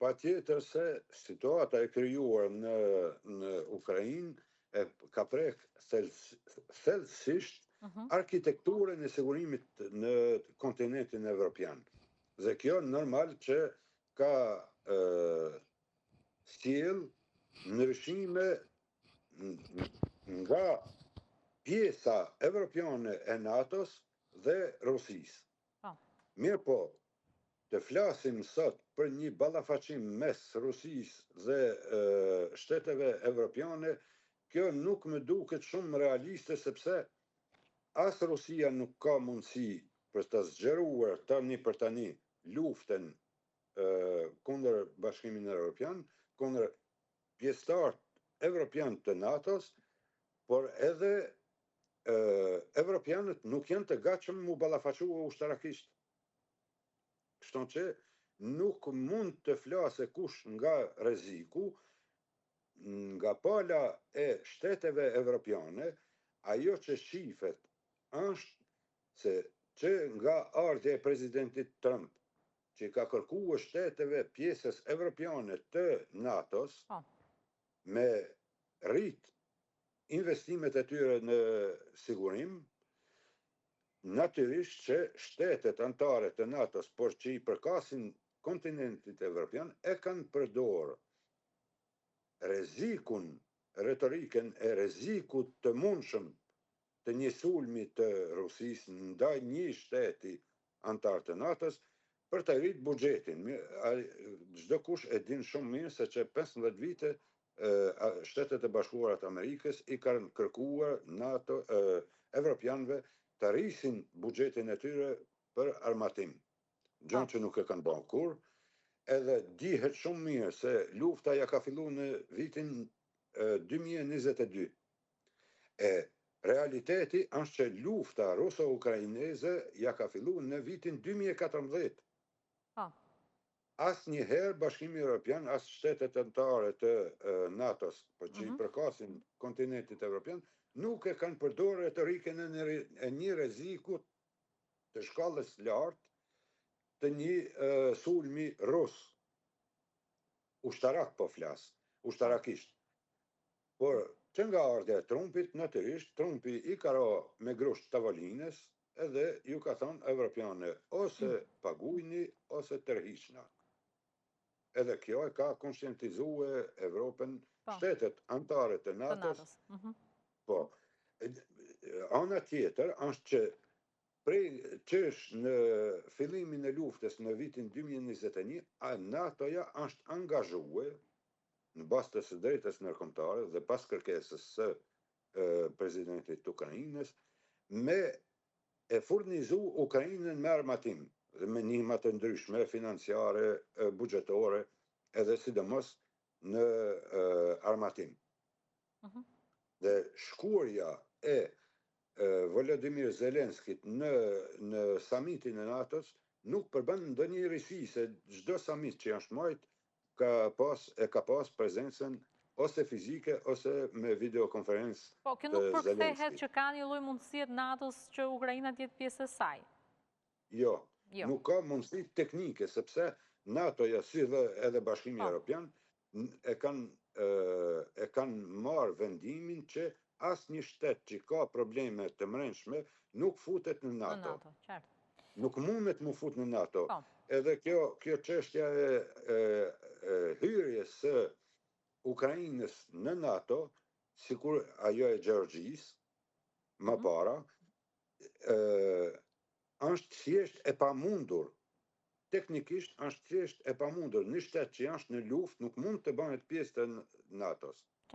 Patjetër se situata e krijuar në Ukrainë ka prek thellësisht arkitekturën e sigurimit në kontinentin evropian. Dhe kjo normal që ka sjell ndryshime nga pjesa evropiane e NATO-s dhe Rusisë. Mirë po, të flasim sot për një ballafaqim mes Rusisë dhe shteteve evropiane, kjo nuk më duket shumë realiste, sepse as Rusia nuk ka mundësi për të zgjeruar tani për tani luftën kundër Bashkimit Evropian, kundër pjesëtarët evropian të NATO-s, por edhe evropianët nuk janë të gatshëm mu ballafaqua ushtarakisht. Kështu që nuk mund të flasë kush nga rreziku, nga pala e shteteve evropiane, ajo që shifet është se që nga ardhja e presidentit Trump, që ka kërkuar shteteve pjesës evropiane të NATO-s me rrit investimet e tyre në sigurim, natyrisht që shtetet anëtare të NATO-s, por që i përkasin kontinentit evropian, e kanë përdorë rrezikun, retoriken e rrezikut të mundshëm të një sulmi të Rusisë ndaj një shteti antar të NATO-s për të rritë buxhetin. Çdo kush e din shumë mirë se që 15 vite Shtetet e Bashkuara të Amerikës i kanë kërkuar NATO evropianëve të rrisin buxhetin e tyre për armatim. Gjë që nuk e kanë bërë kurrë, edhe dihet shumë mirë se lufta ja ka filluar në vitin 2022. Realiteti është që lufta ruso-ukraineze ja ka filluar në vitin 2014. Asnjëherë Bashkimi Evropian, as shtetet anëtare të NATO-s, për që i përkasin kontinentit evropian, nuk e kanë përdorur retorikën e një rreziku të shkallës lartë të një sulmi rus. Ushtarak po flas, ushtarakisht. Por që nga ardhja e Trumpit, natyrisht Trumpi i ka ra me grusht tavolines, edhe ju ka thonë evropiane ose paguajni ose tërhiqna. Edhe kjo e ka konsientizuar Evropën, shtetet anëtare të NATO-s. Po, ana tjetër është që prej qësh në fillimin e luftës në vitin 2021, NATO-ja është angazhuar në bazë të së drejtës ndërkombëtare dhe pas kërkesës së presidentit të Ukrainës, me e furnizu Ukrainën me armatim dhe me ndihma të ndryshme financiare, buxhetore, edhe sidomos në armatim. Dhe shkuarja e Volodymyr Zelenskit në samitin e NATO-s nuk përbën ndonjë risi se çdo samit që është marrë ka pas prezencën ose fizike ose me videokonferencë. Po, kjo nuk përkthehet që ka një lloj mundësie të NATO-s që Ukraina të jetë pjesë e saj. Jo, nuk ka mundësi teknike, sepse NATO-ja si dhe edhe Bashkimi Evropian e kanë marrë vendimin që asnjë shtet që ka probleme të brendshme nuk futet në NATO. Nuk mundet mu fut në NATO. Edhe kjo çështja e hyrjes së Ukrainës në NATO, sikur ajo e Gjeorgjisë, më para, është thjesht e pamundur. Teknikisht është thjesht e pamundur. Një shtet që është në luftë nuk mund të bëhet pjesë të NATO-s.